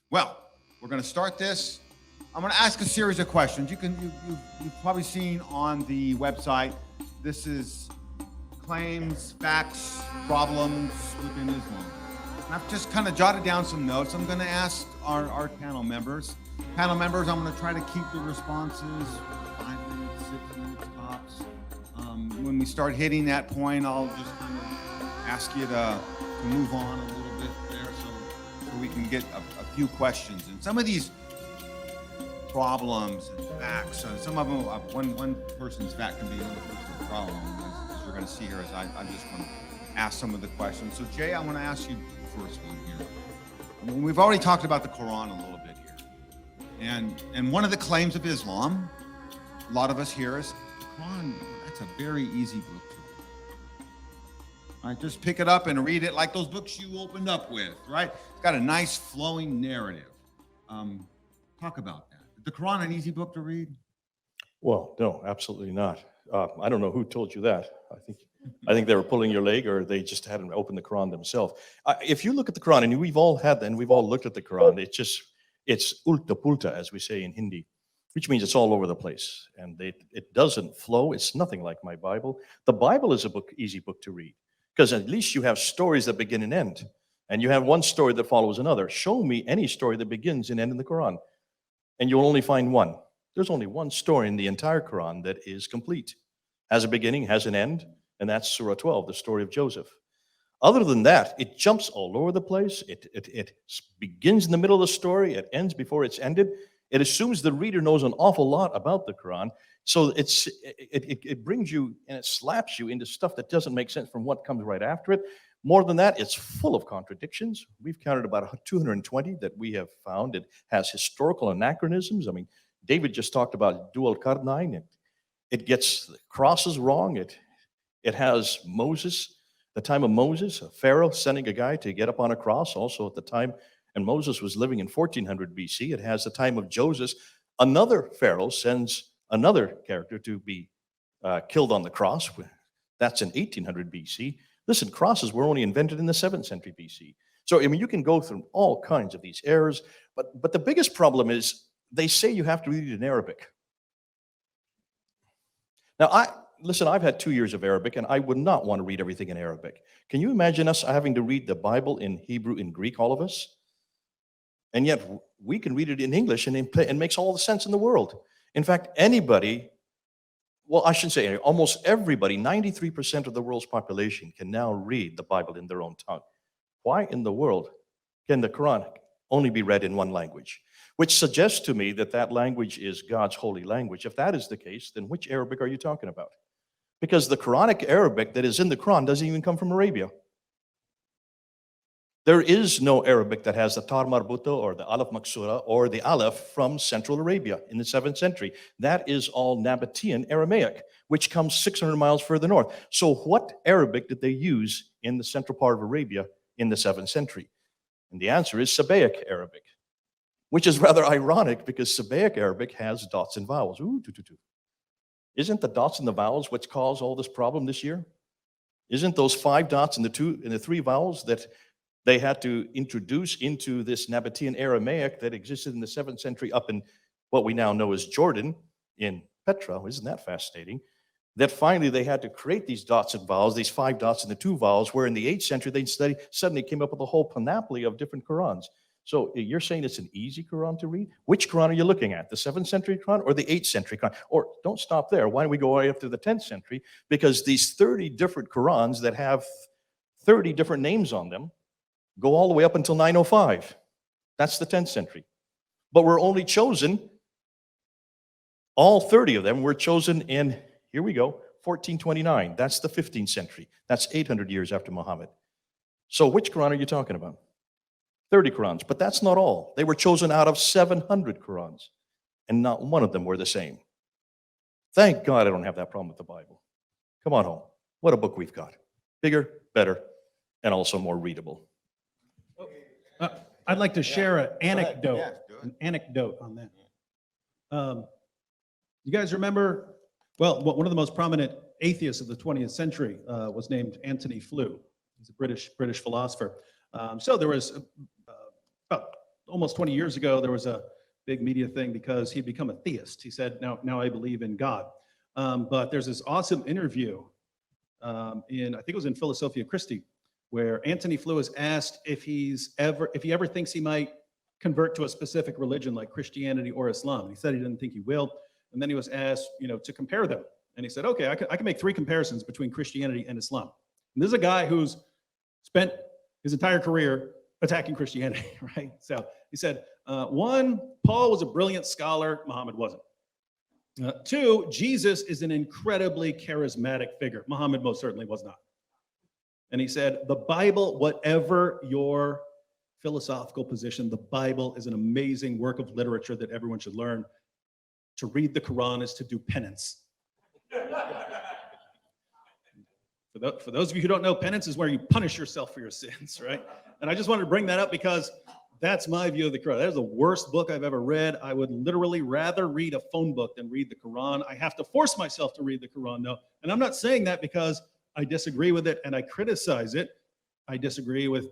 Well, we're going to start this. I'm going to ask a series of questions. You've probably seen on the website. This is claims, facts, problems within Islam. And I've just kind of jotted down some notes. I'm going to ask our panel members. Panel members, I'm going to try to keep the responses 5 minutes, 6 minutes tops. When we start hitting that point, I'll just kind of ask you to move on a little bit there so we can get a few questions. And some of these problems and facts, some of them, one person's fact can be another person's problem, as you're going to see here, as I'm just going to ask some of the questions. So Jay, I want to ask you the first one here. I mean, we've already talked about the Quran a little bit here. And one of the claims of Islam, a lot of us hear is, the Quran, that's a very easy book to read. All right, just pick it up and read it like those books you opened up with, right? It's got a nice flowing narrative. Talk about that. Is the Quran an easy book to read? Well, no, absolutely not. I don't know who told you that. I think they were pulling your leg, or they just hadn't opened the Quran themselves. If you look at the Quran, and we've all had that, and we've all looked at the Quran, it's ulta pulta, as we say in Hindi, which means it's all over the place, and it doesn't flow. It's nothing like my Bible. The Bible is easy book to read, because at least you have stories that begin and end, and you have one story that follows another. Show me any story that begins and ends in the Quran, and you'll only find one. There's only one story in the entire Quran that is complete, has a beginning, has an end, and that's Surah 12, the story of Joseph. Other than that, it jumps all over the place. It begins in the middle of the story. It ends before it's ended. It assumes the reader knows an awful lot about the Quran. So it brings you and it slaps you into stuff that doesn't make sense from what comes right after it. More than that, it's full of contradictions. We've counted about 220 that we have found. It has historical anachronisms. I mean, David just talked about dual Karnain. It gets the crosses wrong. It has Moses, the time of Moses, a Pharaoh sending a guy to get up on a cross, also at the time, and Moses was living in 1400 BC. It has the time of Joseph. Another Pharaoh sends another character to be killed on the cross. That's in 1800 BC. Listen, crosses were only invented in the 7th century BC. So, I mean, you can go through all kinds of these errors, but the biggest problem is they say you have to read it in Arabic. Now, listen, I've had 2 years of Arabic, and I would not want to read everything in Arabic. Can you imagine us having to read the Bible in Hebrew, in Greek, all of us? And yet, we can read it in English, and it makes all the sense in the world. In fact, anybody, well, I shouldn't say anybody, almost everybody, 93% of the world's population can now read the Bible in their own tongue. Why in the world can the Quran only be read in one language? Which suggests to me that that language is God's holy language. If that is the case, then which Arabic are you talking about? Because the Quranic Arabic that is in the Quran doesn't even come from Arabia. There is no Arabic that has the Tar Marbuta or the Alaf Maksura or the Aleph from Central Arabia in the 7th century. That is all Nabatean Aramaic, which comes 600 miles further north. So what Arabic did they use in the central part of Arabia in the 7th century? And the answer is Sabaic Arabic, which is rather ironic because Sabaic Arabic has dots and vowels. Ooh, Isn't the dots and the vowels what caused all this problem this year? Isn't those 5 dots and the 3 vowels that they had to introduce into this Nabatean Aramaic that existed in the 7th century up in what we now know as Jordan, in Petra? Isn't that fascinating? That finally they had to create these dots and vowels, these 5 dots and the 2 vowels, where in the 8th century they suddenly came up with a whole panoply of different Qurans. So you're saying it's an easy Quran to read? Which Quran are you looking at? The 7th century Quran or the 8th century Quran? Or don't stop there. Why don't we go right up to the 10th century? Because these 30 different Qurans that have 30 different names on them go all the way up until 905. That's the 10th century. But we're only chosen, all 30 of them were chosen in, here we go, 1429. That's the 15th century. That's 800 years after Muhammad. So which Quran are you talking about? 30 Qurans, but that's not all. They were chosen out of 700 Qurans, and not one of them were the same. Thank God I don't have that problem with the Bible. Come on home. What a book we've got. Bigger, better, and also more readable. I'd like to share an anecdote on that. You guys remember, well, one of the most prominent atheists of the 20th century was named Antony Flew. He's a British philosopher. So there was about almost 20 years ago, there was a big media thing because he'd become a theist. He said, now I believe in God. But there's this awesome interview I think it was in Philosophia Christi, where Anthony Flew is asked if he ever thinks he might convert to a specific religion like Christianity or Islam. And he said he didn't think he will. And then he was asked, to compare them. And he said, okay, I can make 3 comparisons between Christianity and Islam. And this is a guy who's spent his entire career attacking Christianity, right? So he said, 1, Paul was a brilliant scholar, Muhammad wasn't. 2, Jesus is an incredibly charismatic figure. Muhammad most certainly was not. And he said, the Bible, whatever your philosophical position, the Bible is an amazing work of literature that everyone should learn. To read the Quran is to do penance. For those of you who don't know, penance is where you punish yourself for your sins, right? And I just wanted to bring that up because that's my view of the Quran. That is the worst book I've ever read. I would literally rather read a phone book than read the Quran. I have to force myself to read the Quran, though. And I'm not saying that because I disagree with it and I criticize it. I disagree with,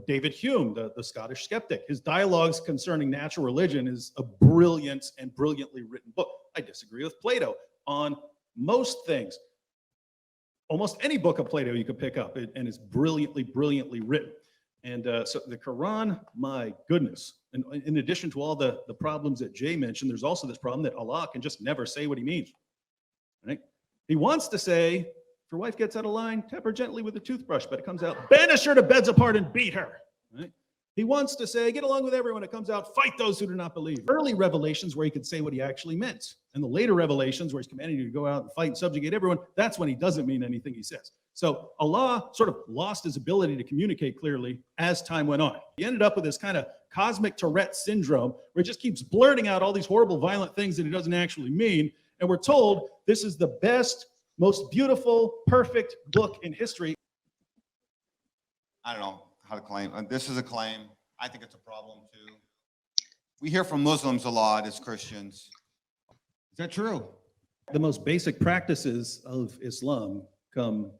David Hume, the Scottish skeptic. His dialogues concerning natural religion is a brilliant and brilliantly written book. I disagree with Plato on most things. Almost any book of Plato you could pick up, and it's brilliantly written. And so the Quran, my goodness. And in addition to all the problems that Jay mentioned, there's also this problem that Allah can just never say what he means. Right? He wants to say, if your wife gets out of line, tap her gently with a toothbrush, but it comes out, banish her to beds apart and beat her. Right? He wants to say, get along with everyone. It comes out, fight those who do not believe. Early revelations where he could say what he actually meant. And the later revelations where he's commanding you to go out and fight and subjugate everyone, that's when he doesn't mean anything he says. So Allah sort of lost his ability to communicate clearly as time went on. He ended up with this kind of cosmic Tourette syndrome where he just keeps blurting out all these horrible, violent things that he doesn't actually mean. And we're told this is the best, most beautiful, perfect book in history. I don't know how to claim. This is a claim. I think it's a problem too. We hear from Muslims a lot as Christians. Is that true? The most basic practices of Islam come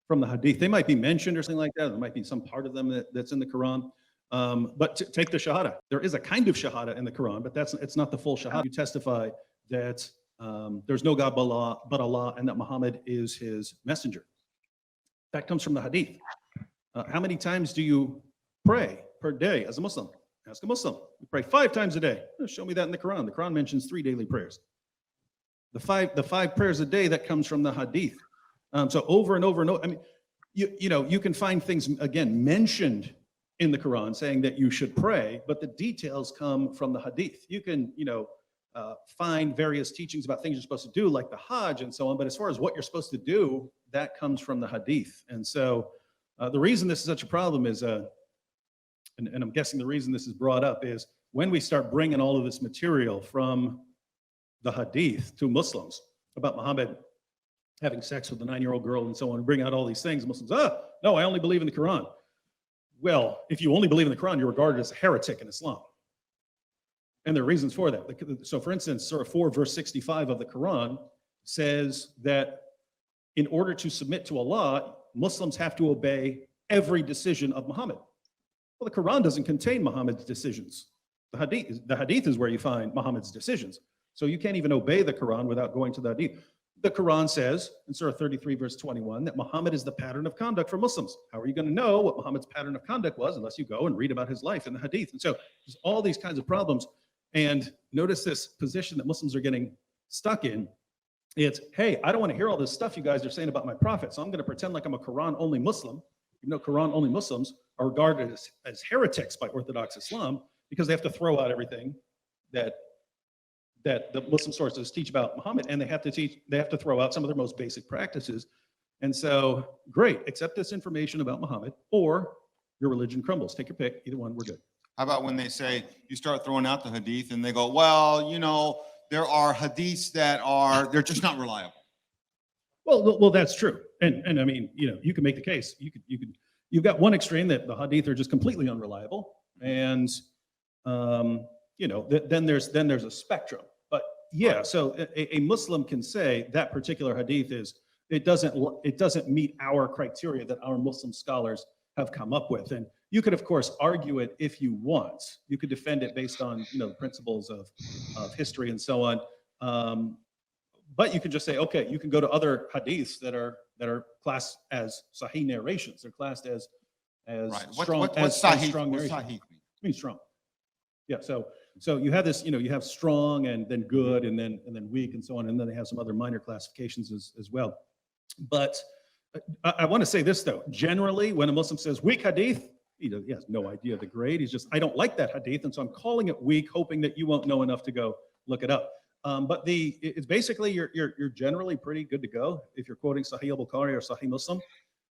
from the Hadith. They might be mentioned or something like that. There might be some part of them that's in the Quran. But take the Shahada. There is a kind of Shahada in the Quran, but it's not the full Shahada. You testify that there's no God but Allah and that Muhammad is his messenger. That comes from the Hadith. How many times do you pray per day as a Muslim? Ask a Muslim. You pray 5 times a day. Show me that in the Quran. The Quran mentions 3 daily prayers. The five prayers a day, that comes from the Hadith. So over and over and over. I mean, you can find things, again, mentioned in the Quran saying that you should pray, but the details come from the Hadith. You can, find various teachings about things you're supposed to do, like the Hajj and so on. But as far as what you're supposed to do, that comes from the Hadith. And so the reason this is such a problem is, and I'm guessing the reason this is brought up is when we start bringing all of this material from the Hadith to Muslims about Muhammad having sex with a 9-year-old girl and so on, and bring out all these things, Muslims, no, I only believe in the Quran. Well, if you only believe in the Quran, you're regarded as a heretic in Islam. And there are reasons for that. So for instance, Surah 4, verse 65 of the Quran says that in order to submit to Allah, Muslims have to obey every decision of Muhammad. Well, the Quran doesn't contain Muhammad's decisions. The Hadith is where you find Muhammad's decisions. So you can't even obey the Quran without going to the Hadith. The Quran says in Surah 33, verse 21, that Muhammad is the pattern of conduct for Muslims. How are you going to know what Muhammad's pattern of conduct was unless you go and read about his life in the Hadith? And so there's all these kinds of problems. And notice this position that Muslims are getting stuck in. It's, hey, I don't want to hear all this stuff you guys are saying about my prophet, so I'm going to pretend like I'm a Quran-only Muslim, even though Quran-only Muslims are regarded as heretics by Orthodox Islam because they have to throw out everything that the Muslim sources teach about Muhammad, and they have to throw out some of their most basic practices. And so, great, accept this information about Muhammad, or your religion crumbles. Take your pick. Either one, we're good. How about when they say, you start throwing out the Hadith, and they go, well, there are Hadiths they're just not reliable. Well, that's true. And I mean, you can make the case. You've got one extreme that the Hadith are just completely unreliable, and then there's a spectrum. But yeah, so a Muslim can say that particular Hadith it doesn't meet our criteria that our Muslim scholars have come up with. And You could, of course, argue it if you want. You could defend it based on, the principles of history and so on. But you could just say, okay, you can go to other hadiths that are classed as sahih narrations. They're classed as Right. strong, What's as sahih? strong What's narration. sahih mean? It means strong. Yeah. So you have this, you have strong and then good and then weak and so on, and then they have some other minor classifications as well. But I want to say this though. Generally, when a Muslim says weak hadith, he has no idea the grade. He's just, I don't like that hadith, and so I'm calling it weak, hoping that you won't know enough to go look it up. But it's basically you're generally pretty good to go if you're quoting Sahih al-Bukhari or Sahih Muslim.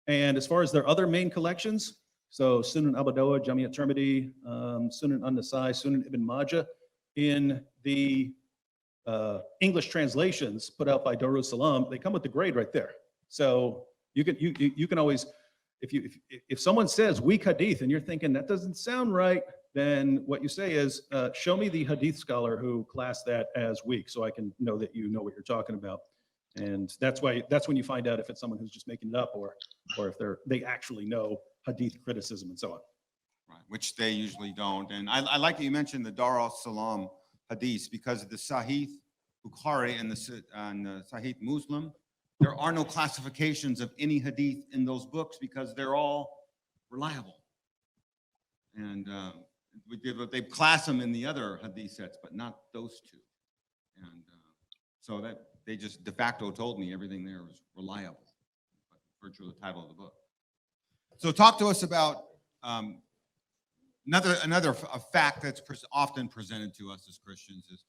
And as far as their other main collections, so Sunan Abu Dawud, Jami' at-Tirmidhi, Sunan an-Nasai, Sunan Ibn Majah, in the English translations put out by Darul Salam, they come with the grade right there. So you can always, if someone says weak hadith and you're thinking that doesn't sound right, then what you say is, show me the hadith scholar who classed that as weak, so I can know that you know what you're talking about. And that's when you find out if it's someone who's just making it up or if they actually know hadith criticism and so on. Right, which they usually don't. And I like that you mentioned the Dar al-Salam hadith, because of the Sahih Bukhari and the Sahih Muslim, there are no classifications of any hadith in those books because they're all reliable. And they class them in the other hadith sets, but not those two. And so that they just de facto told me everything there was reliable, by virtue of the title of the book. So talk to us about another fact that's often presented to us as Christians is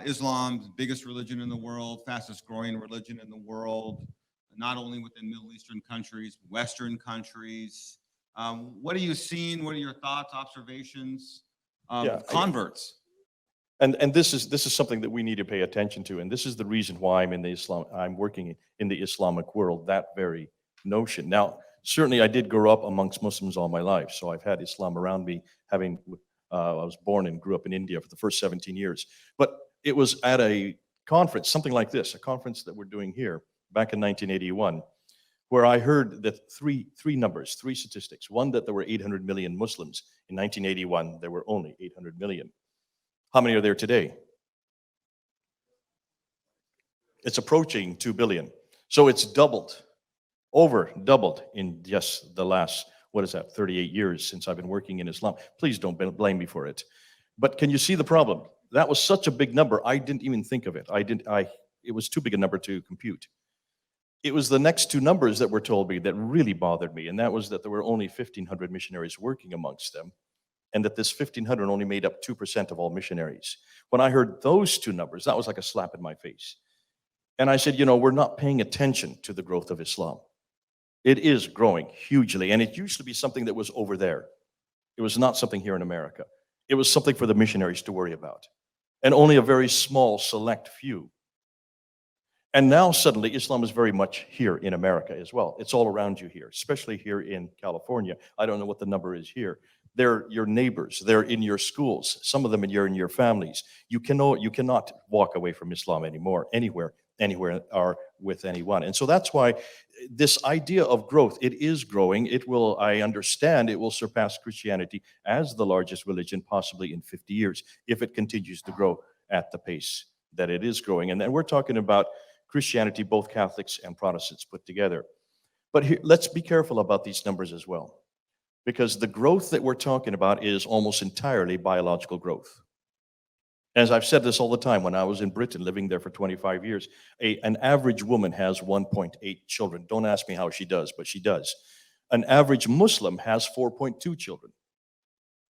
Islam's biggest religion in the world, fastest growing religion in the world, not only within Middle Eastern countries, Western countries. What are you seeing? What are your thoughts, observations, converts? And this is something that we need to pay attention to, and this is the reason why I'm working in the Islamic world, that very notion. Now, certainly I did grow up amongst Muslims all my life, so I've had Islam around me, I was born and grew up in India for the first 17 years. But it was at a conference, something like this, a conference that we're doing here back in 1981, where I heard that three statistics. One, that there were 800 million Muslims. In 1981, there were only 800 million. How many are there today? It's approaching 2 billion. So it's doubled in just the last, 38 years since I've been working in Islam. Please don't blame me for it. But can you see the problem? That was such a big number, I didn't even think of it. It was too big a number to compute. It was the next two numbers that were told me that really bothered me, and that was that there were only 1,500 missionaries working amongst them, and that this 1,500 only made up 2% of all missionaries. When I heard those two numbers, that was like a slap in my face. And I said, we're not paying attention to the growth of Islam. It is growing hugely, and it used to be something that was over there. It was not something here in America. It was something for the missionaries to worry about, and only a very small, select few. And now suddenly Islam is very much here in America as well. It's all around you here, especially here in California. I don't know what the number is here. They're your neighbors. They're in your schools. Some of them are in your families. You cannot walk away from Islam anymore, anywhere, or with anyone. And so that's why this idea of growth, it is growing. I understand it will surpass Christianity as the largest religion possibly in 50 years if it continues to grow at the pace that it is growing. And then we're talking about Christianity, both Catholics and Protestants put together. But here, let's be careful about these numbers as well, because the growth that we're talking about is almost entirely biological growth. As I've said this all the time, when I was in Britain, living there for 25 years, an average woman has 1.8 children. Don't ask me how she does, but she does. An average Muslim has 4.2 children.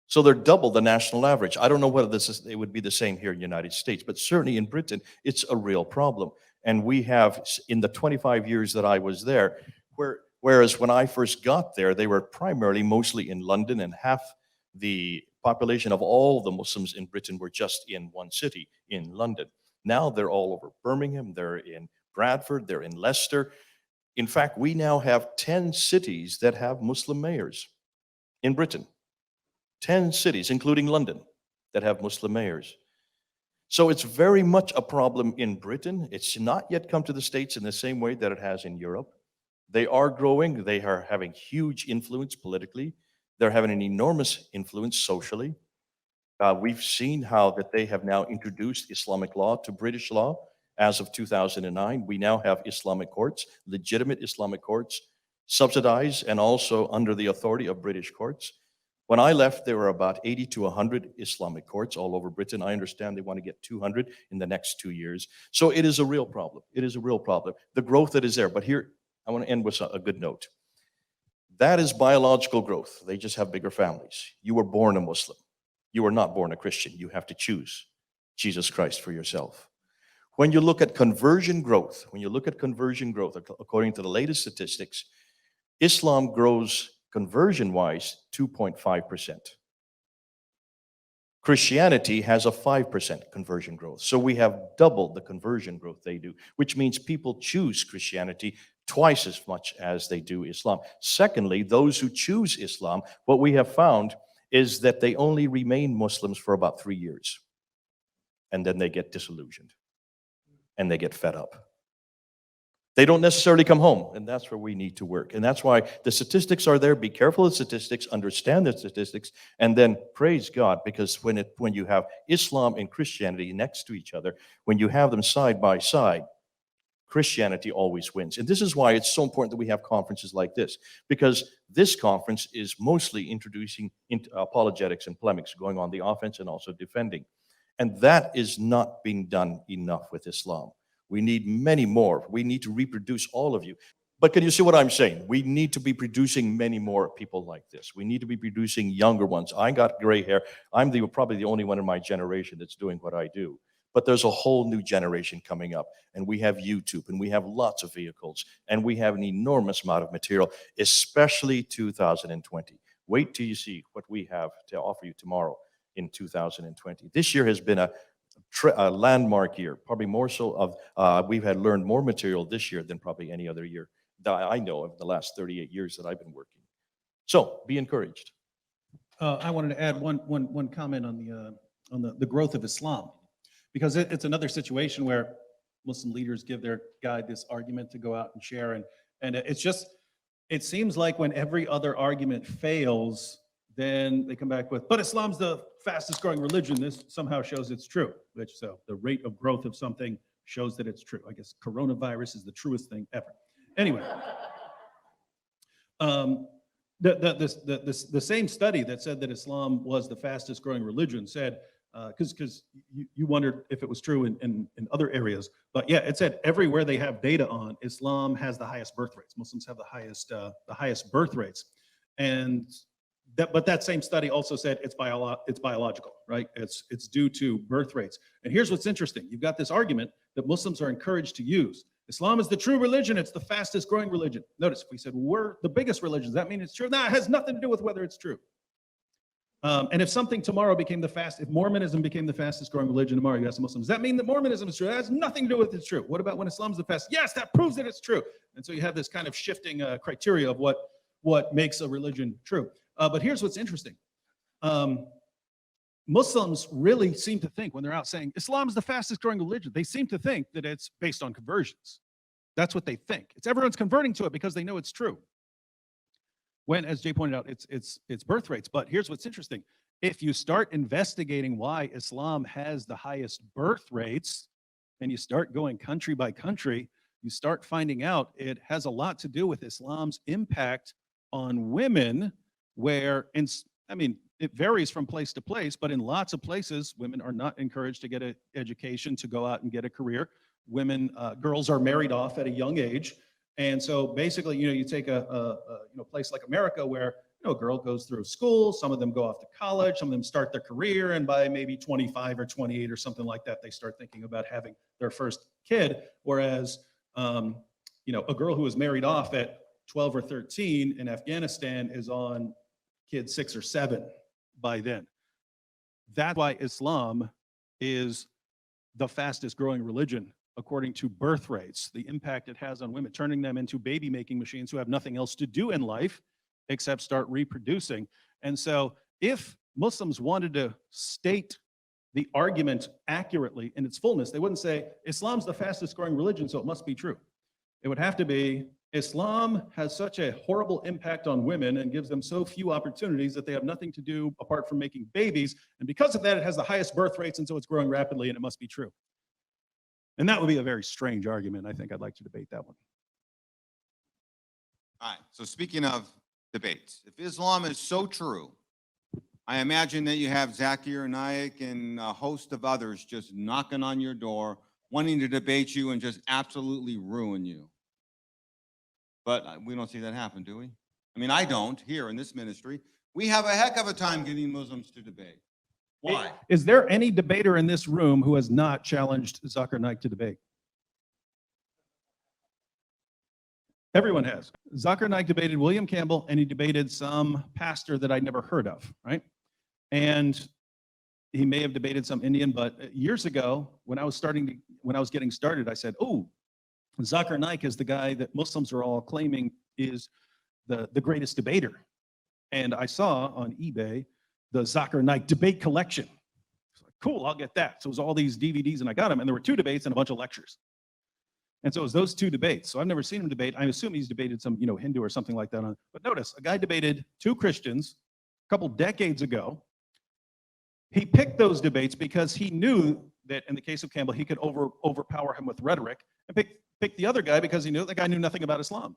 So they're double the national average. I don't know whether it would be the same here in the United States, but certainly in Britain, it's a real problem. And we have, in the 25 years that I was there, whereas when I first got there, they were primarily mostly in London, and half the population of all the Muslims in Britain were just in one city, in London. Now they're all over Birmingham, they're in Bradford, they're in Leicester. In fact, we now have 10 cities that have Muslim mayors in Britain. 10 cities, including London, that have Muslim mayors. So it's very much a problem in Britain. It's not yet come to the States in the same way that it has in Europe. They are growing. They are having huge influence politically. They're having an enormous influence socially. We've seen how that they have now introduced Islamic law to British law. As of 2009, we now have Islamic courts, legitimate Islamic courts, subsidized and also under the authority of British courts. When I left, there were about 80 to 100 Islamic courts all over Britain. I understand they want to get 200 in the next 2 years. So it is a real problem. It is a real problem. The growth that is there. But here, I want to end with a good note. That is biological growth. They just have bigger families. You were born a Muslim. You were not born a Christian. You have to choose Jesus Christ for yourself. When you look at conversion growth, according to the latest statistics, Islam grows conversion-wise 2.5%. Christianity has a 5% conversion growth. So we have double the conversion growth they do, which means people choose Christianity twice as much as they do Islam. Secondly, those who choose Islam, what we have found is that they only remain Muslims for about 3 years. And then they get disillusioned and they get fed up. They don't necessarily come home, and that's where we need to work. And that's why the statistics are there. Be careful of statistics, understand the statistics, and then praise God, because when you have Islam and Christianity next to each other, when you have them side by side, Christianity always wins. And this is why it's so important that we have conferences like this, because this conference is mostly introducing apologetics and polemics, going on the offense and also defending. And that is not being done enough with Islam. We need many more. We need to reproduce all of you. But can you see what I'm saying? We need to be producing many more people like this. We need to be producing younger ones. I got gray hair. I'm probably the only one in my generation that's doing what I do. But there's a whole new generation coming up, and we have YouTube, and we have lots of vehicles, and we have an enormous amount of material, especially 2020. Wait till you see what we have to offer you tomorrow in 2020. This year has been a landmark year, probably more so of, we've had learned more material this year than probably any other year that I know of the last 38 years that I've been working. So be encouraged. I wanted to add one comment on the growth of Islam, because it's another situation where Muslim leaders give their guide this argument to go out and share, and it seems like when every other argument fails, then they come back with, but Islam's the fastest growing religion. This somehow shows it's true, so the rate of growth of something shows that it's true. I guess coronavirus is the truest thing ever. Anyway, the same study that said that Islam was the fastest growing religion said, because you wondered if it was true in other areas, but yeah, it said everywhere they have data on, Islam has the highest birth rates. Muslims have the highest birth rates, but that same study also said it's biological, right? It's due to birth rates. And here's what's interesting. You've got this argument that Muslims are encouraged to use. Islam is the true religion. It's the fastest growing religion. Notice if we said we're the biggest religion, does that mean it's true? No, it has nothing to do with whether it's true. And if something tomorrow if Mormonism became the fastest growing religion tomorrow, you ask a Muslim, does that mean that Mormonism is true? That has nothing to do with it's true. What about when Islam's the fastest? Yes, that proves that it's true. And so you have this kind of shifting criteria of what makes a religion true. But here's what's interesting. Muslims really seem to think when they're out saying Islam is the fastest growing religion, they seem to think that it's based on conversions. That's what they think. Everyone's converting to it because they know it's true. When, as Jay pointed out, it's birth rates. But here's what's interesting. If you start investigating why Islam has the highest birth rates, and you start going country by country, you start finding out it has a lot to do with Islam's impact on women, where, it varies from place to place, but in lots of places, women are not encouraged to get an education, to go out and get a career. Girls are married off at a young age. And so basically, you take a place like America where, a girl goes through school, some of them go off to college, some of them start their career, and by maybe 25 or 28 or something like that, they start thinking about having their first kid. Whereas, a girl who was married off at 12 or 13 in Afghanistan is on kid 6 or 7 by then. That's why Islam is the fastest growing religion according to birth rates, the impact it has on women, turning them into baby making machines who have nothing else to do in life except start reproducing. And so if Muslims wanted to state the argument accurately in its fullness, they wouldn't say Islam's the fastest growing religion, so it must be true. It would have to be Islam has such a horrible impact on women and gives them so few opportunities that they have nothing to do apart from making babies. And because of that, it has the highest birth rates, and so it's growing rapidly, and it must be true. And that would be a very strange argument. I think I'd like to debate that one. All right. So speaking of debates, if Islam is so true, I imagine that you have Zakir Naik and a host of others just knocking on your door, wanting to debate you and just absolutely ruin you. But we don't see that happen, do we? I mean, I don't here in this ministry. We have a heck of a time getting Muslims to debate. Why? Is there any debater in this room who has not challenged Zakir Naik to debate? Everyone has. Zakir Naik debated William Campbell, and he debated some pastor that I'd never heard of, right? And he may have debated some Indian, but years ago, when I was getting started, I said, "Oh, Zakir Naik is the guy that Muslims are all claiming is the greatest debater." And I saw on eBay the Zakir Naik debate collection. I was like, cool, I'll get that. So it was all these DVDs, and I got them, and there were 2 debates and a bunch of lectures. And so it was those 2 debates. So I've never seen him debate. I assume he's debated some, Hindu or something like that. But notice, a guy debated 2 Christians a couple decades ago. He picked those debates because he knew that in the case of Campbell, he could overpower him with rhetoric, and pick the other guy because he knew the guy knew nothing about Islam.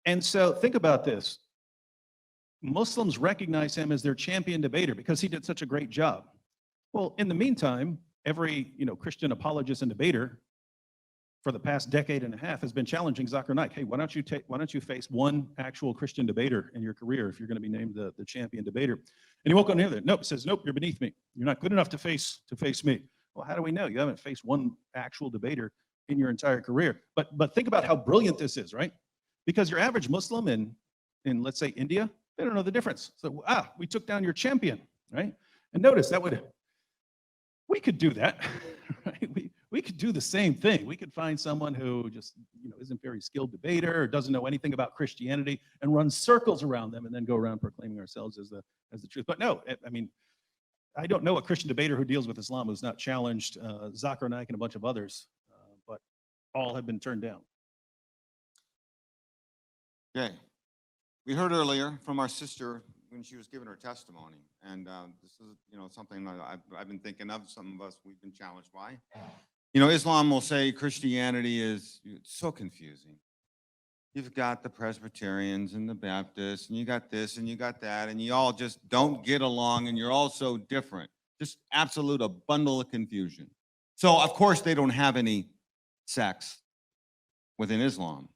And so think about this. Muslims recognize him as their champion debater because he did such a great job. Well, in the meantime, every Christian apologist and debater for the past decade and a half has been challenging Zakir Naik. Hey, why don't you face one actual Christian debater in your career if you're going to be named the champion debater? And he won't go near that. Nope, he says, nope, you're beneath me. You're not good enough to face me. Well, how do we know? You haven't faced one actual debater in your entire career. But think about how brilliant this is, right? Because your average Muslim in let's say India, they don't know the difference. So we took down your champion, right? And notice we could do that, right? We could do the same thing. We could find someone who just isn't very skilled debater or doesn't know anything about Christianity and run circles around them and then go around proclaiming ourselves as the truth. But no, I mean, I don't know a Christian debater who deals with Islam who's not challenged Zakir Naik and a bunch of others, but all have been turned down. Okay. We heard earlier from our sister when she was giving her testimony, and this is, something that I've been thinking of. Some of us, we've been challenged by. Islam will say Christianity is so confusing. You've got the Presbyterians and the Baptists, and you got this and you got that, and you all just don't get along, and you're all so different. Just absolute a bundle of confusion. So, of course, they don't have any sex within Islam.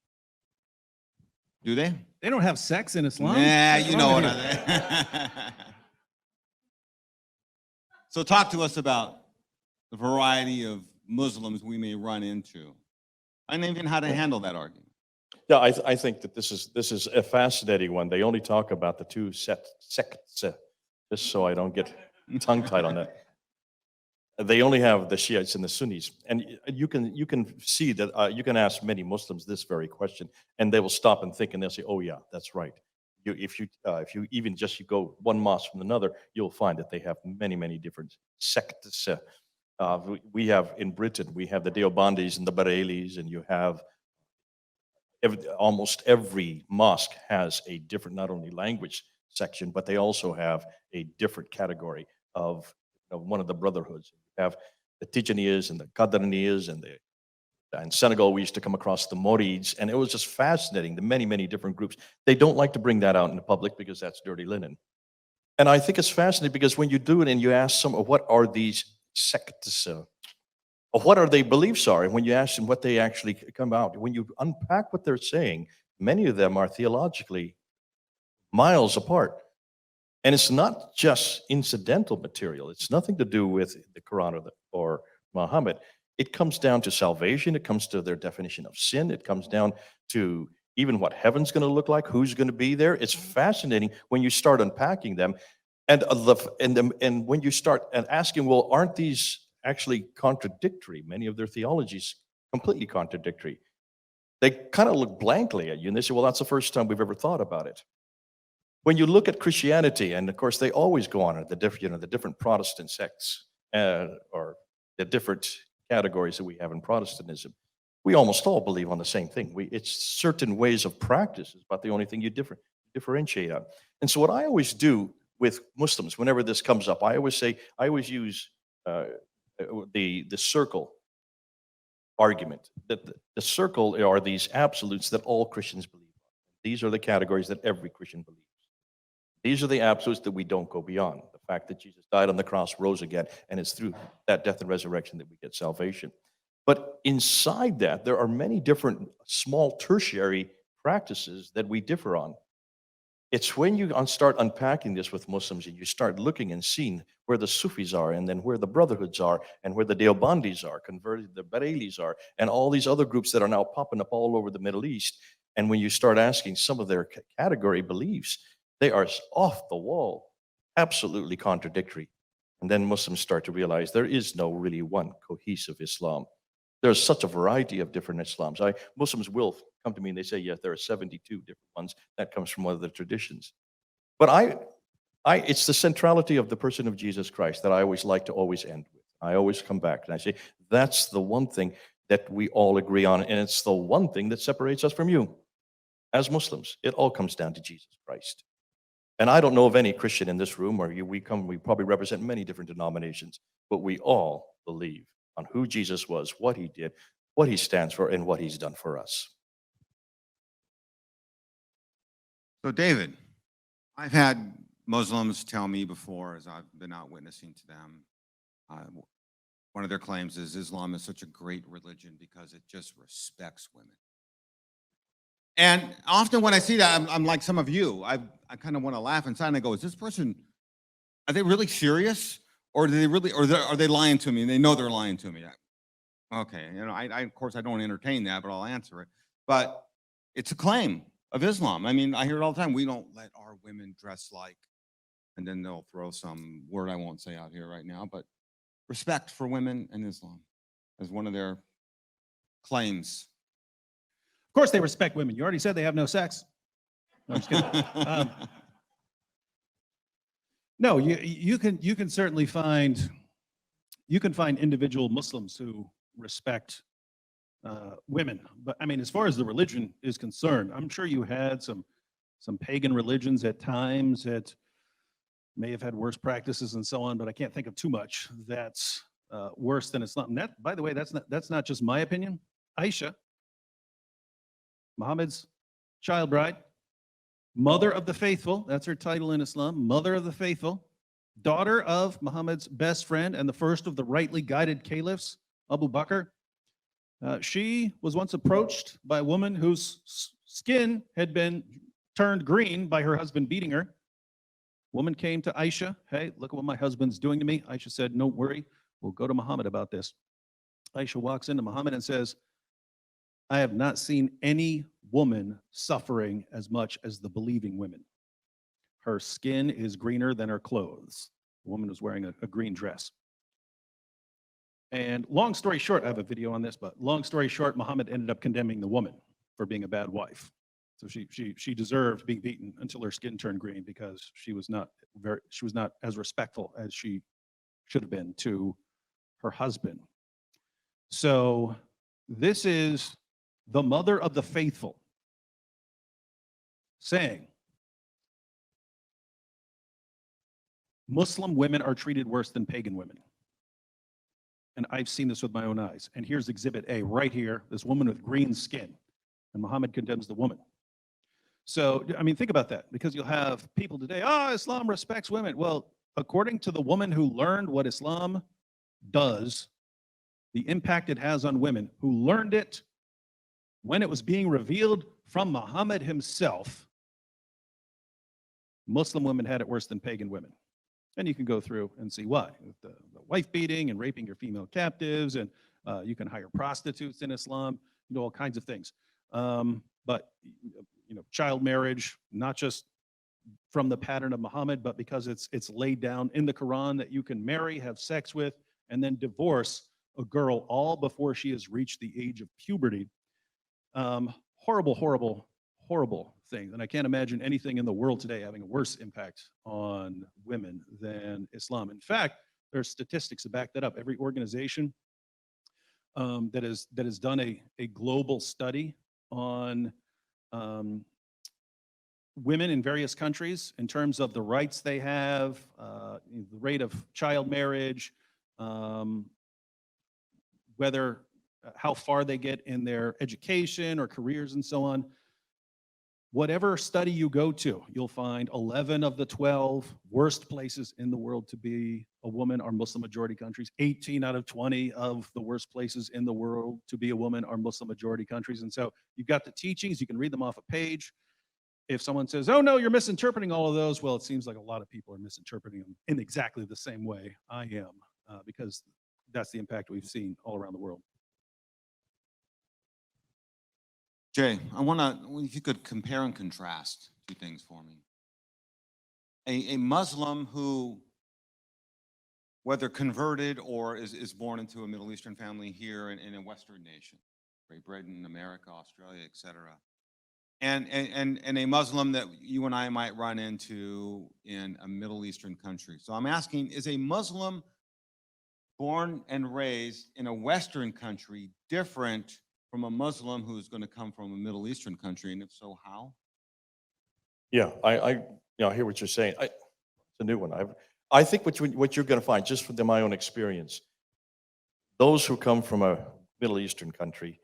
Do they? They don't have sex in Islam? Nah, you know what I mean. So talk to us about the variety of Muslims we may run into, and even how to handle that argument. Yeah, I think that this is a fascinating one. They only talk about the 2 sects, just so I don't get tongue-tied on that. They only have the Shiites and the Sunnis, and you can see that you can ask many Muslims this very question, and they will stop and think, and they'll say, "Oh yeah, that's right." If you even just go one mosque from another, you'll find that they have many different sects. We have in Britain, we have the Deobandis and the Bareillis, and you have almost every mosque has a different, not only language section, but they also have a different category of one of the brotherhoods. You have the Tijaniyas and the Qadariyas, and in Senegal we used to come across the Morids, and it was just fascinating, the many different groups. They don't like to bring that out in the public because that's dirty linen. And I think it's fascinating because when you do it and you ask some of what are these sects, of what are their beliefs are, and when you ask them what they actually come out, when you unpack what they're saying, many of them are theologically miles apart. And it's not just incidental material. It's nothing to do with the Quran or Muhammad. It comes down to salvation. It comes to their definition of sin. It comes down to even what heaven's going to look like, who's going to be there. It's fascinating when you start unpacking them. And when you start and asking, well, aren't these actually contradictory? Many of their theologies completely contradictory. They kind of look blankly at you and they say, well, that's the first time we've ever thought about it. When you look at Christianity, and of course they always go on at the different Protestant sects or the different categories that we have in Protestantism. We almost all believe on the same thing. It's certain ways of practice is about the only thing you differentiate on. And so what I always do with Muslims, whenever this comes up, I always use the circle argument. That the circle are these absolutes that all Christians believe. These are the categories that every Christian believes. These are the absolutes that we don't go beyond. The fact that Jesus died on the cross, rose again, and it's through that death and resurrection that we get salvation. But inside that, there are many different small tertiary practices that we differ on. It's when you start unpacking this with Muslims and you start looking and seeing where the Sufis are, and then where the Brotherhoods are, and where the Deobandis are, converted, the Bareillis are, and all these other groups that are now popping up all over the Middle East. And when you start asking some of their category beliefs, they are off the wall, absolutely contradictory. And then Muslims start to realize there is no really one cohesive Islam. There's such a variety of different Islams. Muslims will come to me and they say, yes, there are 72 different ones. That comes from one of the traditions. But it's the centrality of the person of Jesus Christ that I always like to always end with. I always come back and I say, that's the one thing that we all agree on, and it's the one thing that separates us from you. As Muslims, it all comes down to Jesus Christ. And I don't know of any Christian in this room, or we probably represent many different denominations, but we all believe on who Jesus was, what he did, what he stands for, and what he's done for us. So, David, I've had Muslims tell me before, as I've been out witnessing to them, one of their claims is Islam is such a great religion because it just respects women. And often when I see that, I'm like some of you. I kind of want to laugh inside and I go, is this person, are they really serious? Or are they lying to me and they know they're lying to me? Okay, I of course I don't entertain that, but I'll answer it. But it's a claim of Islam. I mean, I hear it all the time. We don't let our women dress like, and then they'll throw some word I won't say out here right now, but respect for women and Islam as one of their claims. Of course they respect women. You already said they have no sex. No, I'm just kidding. No, you can certainly find individual Muslims who respect women, but I mean, as far as the religion is concerned, I'm sure you had some pagan religions at times that may have had worse practices and so on, but I can't think of too much that's worse than Islam. And that, by the way, that's not just my opinion. Aisha, Muhammad's child bride, mother of the faithful, that's her title in Islam, mother of the faithful, daughter of Muhammad's best friend and the first of the rightly guided caliphs, Abu Bakr. She was once approached by a woman whose skin had been turned green by her husband beating her. Woman came to Aisha, hey, look at what my husband's doing to me. Aisha said, don't worry, we'll go to Muhammad about this. Aisha walks into Muhammad and says, I have not seen any woman suffering as much as the believing women. Her skin is greener than her clothes. The woman was wearing a green dress. And long story short, I have a video on this, but long story short, Muhammad ended up condemning the woman for being a bad wife. So she deserved being beaten until her skin turned green because she was not as respectful as she should have been to her husband. So this is the mother of the faithful saying Muslim women are treated worse than pagan women. And I've seen this with my own eyes. And here's Exhibit A right here, this woman with green skin. And Muhammad condemns the woman. So, I mean, think about that, because you'll have people today, Islam respects women. Well, according to the woman who learned what Islam does, the impact it has on women, who learned it when it was being revealed from Muhammad himself, Muslim women had it worse than pagan women. And you can go through and see why. The wife beating and raping your female captives, and you can hire prostitutes in Islam, all kinds of things. But child marriage, not just from the pattern of Muhammad, but because it's laid down in the Quran that you can marry, have sex with, and then divorce a girl all before she has reached the age of puberty. Horrible, horrible, horrible thing. And I can't imagine anything in the world today having a worse impact on women than Islam. In fact, there's statistics to back that up. Every organization that has done a global study on women in various countries in terms of the rights they have, the rate of child marriage, whether how far they get in their education or careers and so on. Whatever study you go to, you'll find 11 of the 12 worst places in the world to be a woman are Muslim majority countries. 18 out of 20 of the worst places in the world to be a woman are Muslim majority countries. And so you've got the teachings, you can read them off a page. If someone says, oh no, you're misinterpreting all of those, well, it seems like a lot of people are misinterpreting them in exactly the same way I am, because that's the impact we've seen all around the world. Jay, I want to, if you could compare and contrast two things for me. A Muslim who, whether converted or is born into a Middle Eastern family here in a Western nation, Great Britain, America, Australia, etc., and a Muslim that you and I might run into in a Middle Eastern country. So I'm asking, is a Muslim born and raised in a Western country different from a Muslim who's going to come from a Middle Eastern country, and if so, how? Yeah, I hear what you're saying. It's a new one. I think what you're going to find, just from my own experience, those who come from a Middle Eastern country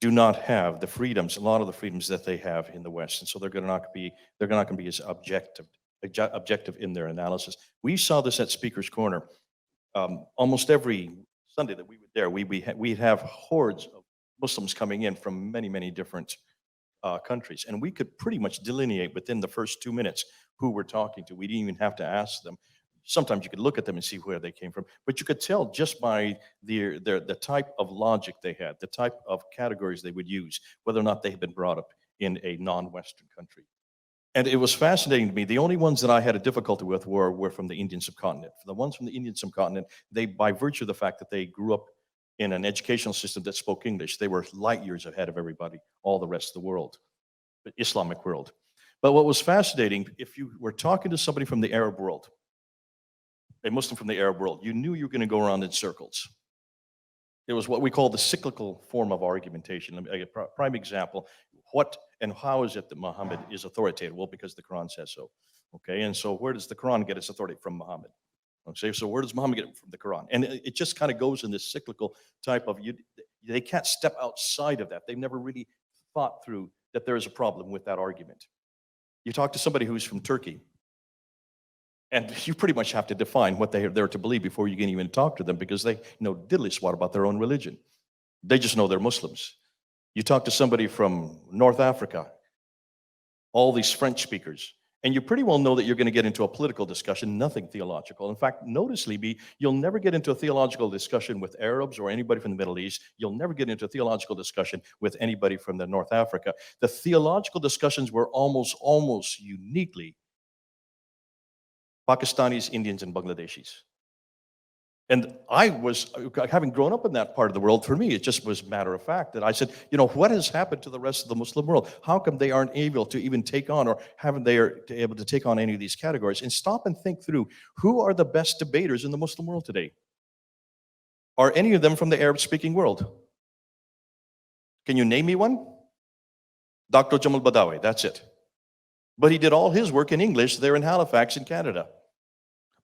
do not have the freedoms, a lot of the freedoms that they have in the West, and so they're not going to be as objective in their analysis. We saw this at Speaker's Corner. Almost every Sunday that we were there, we'd have hordes of Muslims coming in from many, many different countries. And we could pretty much delineate within the first 2 minutes who we're talking to. We didn't even have to ask them. Sometimes you could look at them and see where they came from, but you could tell just by the type of logic they had, the type of categories they would use, whether or not they had been brought up in a non-Western country. And it was fascinating to me. The only ones that I had a difficulty with were from the Indian subcontinent. For the ones from the Indian subcontinent, they, by virtue of the fact that they grew up in an educational system that spoke English, they were light years ahead of everybody, all the rest of the world, the Islamic world. But what was fascinating, if you were talking to somebody from the Arab world, a Muslim from the Arab world, you knew you were going to go around in circles. It was what we call the cyclical form of argumentation. A prime example, what and how is it that Muhammad is authoritative? Well, because the Quran says so. Okay, and so where does the Quran get its authority? From Muhammad. Okay, so where does Muhammad get it from? The Quran? And it just kind of goes in this cyclical type of, they can't step outside of that. They've never really thought through that there is a problem with that argument. You talk to somebody who's from Turkey, and you pretty much have to define what they're to believe before you can even talk to them, because they know diddly squat about their own religion. They just know they're Muslims. You talk to somebody from North Africa, all these French speakers, and you pretty well know that you're going to get into a political discussion, nothing theological. In fact, notice, Libby, you'll never get into a theological discussion with Arabs or anybody from the Middle East. You'll never get into a theological discussion with anybody from the North Africa. The theological discussions were almost uniquely Pakistanis, Indians, and Bangladeshis. And I was, having grown up in that part of the world, for me, it just was matter of fact that I said, what has happened to the rest of the Muslim world? How come they aren't able to even take on, or haven't they able to take on any of these categories? And stop and think through, who are the best debaters in the Muslim world today? Are any of them from the Arab-speaking world? Can you name me one? Dr. Jamal Badawi, that's it. But he did all his work in English there in Halifax in Canada.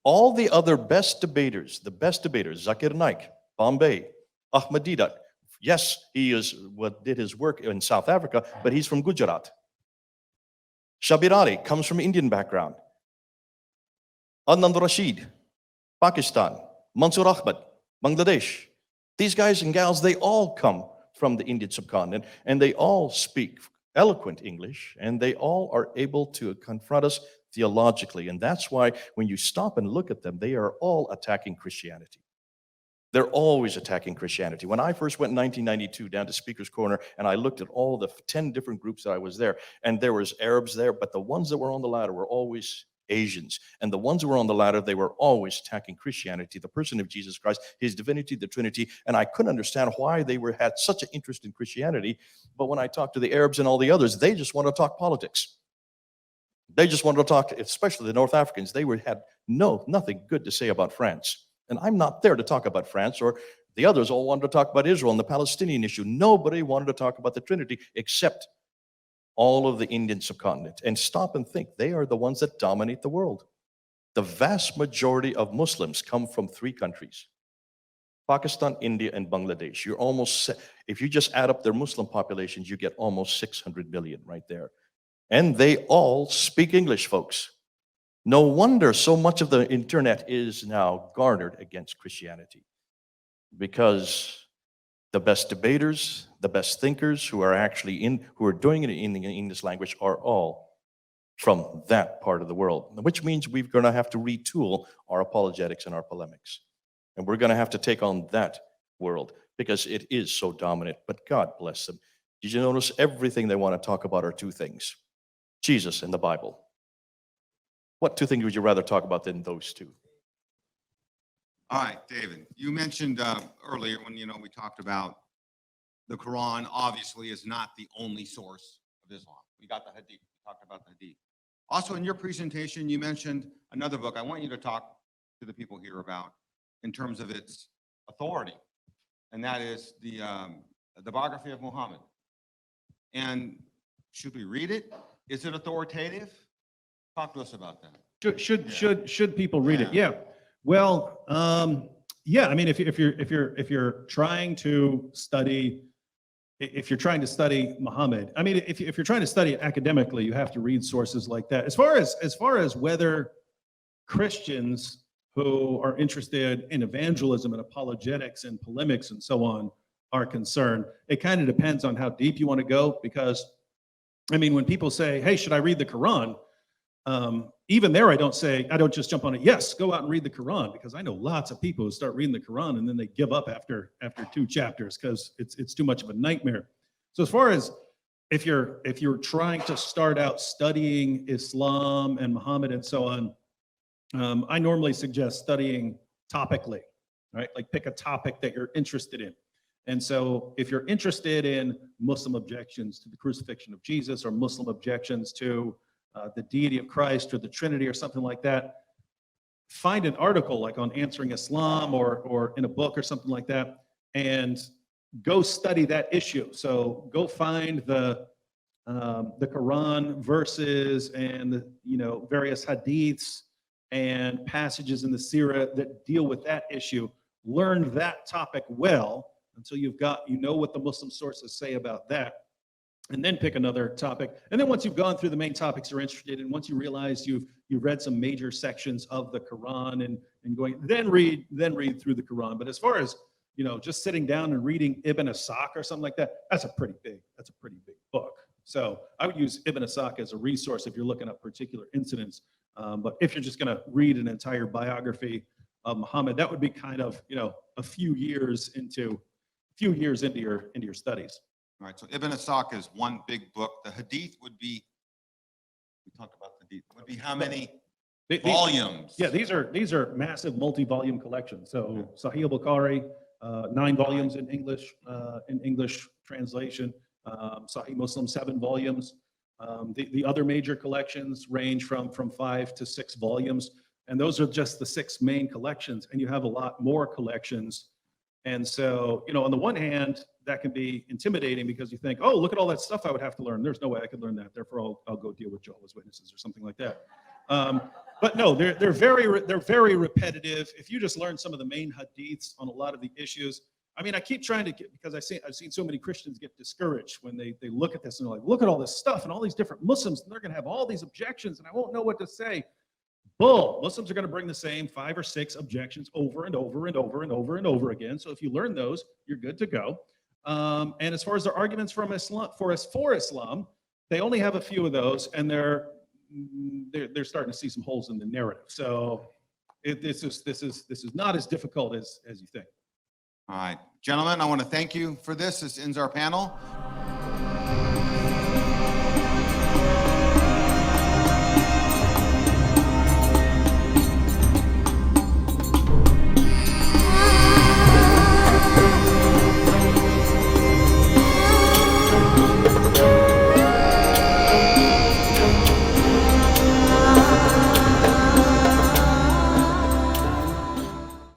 All the other best debaters, Zakir Naik, Bombay, Ahmad Didat, yes, he did his work in South Africa, but he's from Gujarat. Shabir Ali comes from Indian background. Adnan Rashid, Pakistan. Mansoor Ahmad, Bangladesh. These guys and gals, they all come from the Indian subcontinent, and they all speak eloquent English, and they all are able to confront us theologically. And that's why when you stop and look at them, they are all attacking Christianity. They're always attacking Christianity. When I first went in 1992 down to Speaker's Corner, and I looked at all the 10 different groups that I was there, and there was Arabs there, but the ones that were on the ladder were always Asians. And the ones who were on the ladder, they were always attacking Christianity, the person of Jesus Christ, his divinity, the Trinity. And I couldn't understand why they had such an interest in Christianity. But when I talked to the Arabs and all the others, they just want to talk politics. They just wanted to talk, especially the North Africans. They had nothing good to say about France. And I'm not there to talk about France or The others all wanted to talk about Israel and the Palestinian issue. Nobody wanted to talk about the Trinity except all of the Indian subcontinent. And stop and think, they are the ones that dominate the world. The vast majority of Muslims come from 3 countries: Pakistan, India, and Bangladesh. You're almost, if you just add up their Muslim populations, you get almost 600 million right there. And they all speak English, folks. No wonder so much of the internet is now garnered against Christianity, because the best debaters, the best thinkers who are actually who are doing it in the English language are all from that part of the world, which means we're going to have to retool our apologetics and our polemics. And we're going to have to take on that world because it is so dominant. But God bless them. Did you notice everything they want to talk about are 2 things? Jesus and the Bible. What 2 things would you rather talk about than those 2? All right, David, you mentioned earlier when, we talked about the Quran obviously is not the only source of Islam. We got the Hadith, we talked about the Hadith. Also in your presentation, you mentioned another book I want you to talk to the people here about in terms of its authority, and that is the Biography of Muhammad. And should we read it? Is it authoritative? Talk to us about that. Should people read it? Yeah. Well, yeah. I mean, if you're trying to study, Muhammad, I mean, if you're trying to study it academically, you have to read sources like that. As far as whether Christians who are interested in evangelism and apologetics and polemics and so on are concerned, it kind of depends on how deep you want to go. Because, I mean, when people say, "Hey, should I read the Quran?" Even there, I don't just jump on it. Yes, go out and read the Quran, because I know lots of people who start reading the Quran and then they give up after 2 chapters because it's too much of a nightmare. So as far as if you're trying to start out studying Islam and Muhammad and so on, I normally suggest studying topically, right? Like pick a topic that you're interested in. And so if you're interested in Muslim objections to the crucifixion of Jesus, or Muslim objections to the deity of Christ or the Trinity or something like that, find an article like on Answering Islam or in a book or something like that, and go study that issue. So go find the Quran verses and various hadiths and passages in the Sirah that deal with that issue. Learn that topic well until you know what the Muslim sources say about that. And then pick another topic. And then once you've gone through the main topics you're interested in, once you realize you've read some major sections of the Quran and going, then read through the Quran. But as far as, just sitting down and reading Ibn Asaq or something like that, that's a pretty big book. So I would use Ibn Asaq as a resource if you're looking up particular incidents. But if you're just going to read an entire biography of Muhammad, that would be kind of, a few years into your studies. All right, so Ibn Asaq is one big book. The Hadith would be, we talked about the Hadith, would be how many volumes? Yeah, these are massive multi-volume collections. So Sahih al-Bukhari, 9 volumes in English translation. Sahih Muslim, 7 volumes. The other major collections range from 5 to 6 volumes. And those are just the 6 main collections. And you have a lot more collections. And so, on the one hand, that can be intimidating because you think, oh, look at all that stuff I would have to learn. There's no way I could learn that. Therefore, I'll go deal with Jehovah's Witnesses or something like that. But no, they're very repetitive. If you just learn some of the main hadiths on a lot of the issues, I mean, I keep trying to because I've seen so many Christians get discouraged when they look at this and they're like, look at all this stuff and all these different Muslims, and they're going to have all these objections and I won't know what to say. Bull. Muslims are going to bring the same 5 or 6 objections over and over and over and over and over again. So if you learn those, you're good to go. And as far as their arguments for Islam, they only have a few of those, and they're starting to see some holes in the narrative. So this is not as difficult as you think. All right, gentlemen, I want to thank you for this. This ends our panel.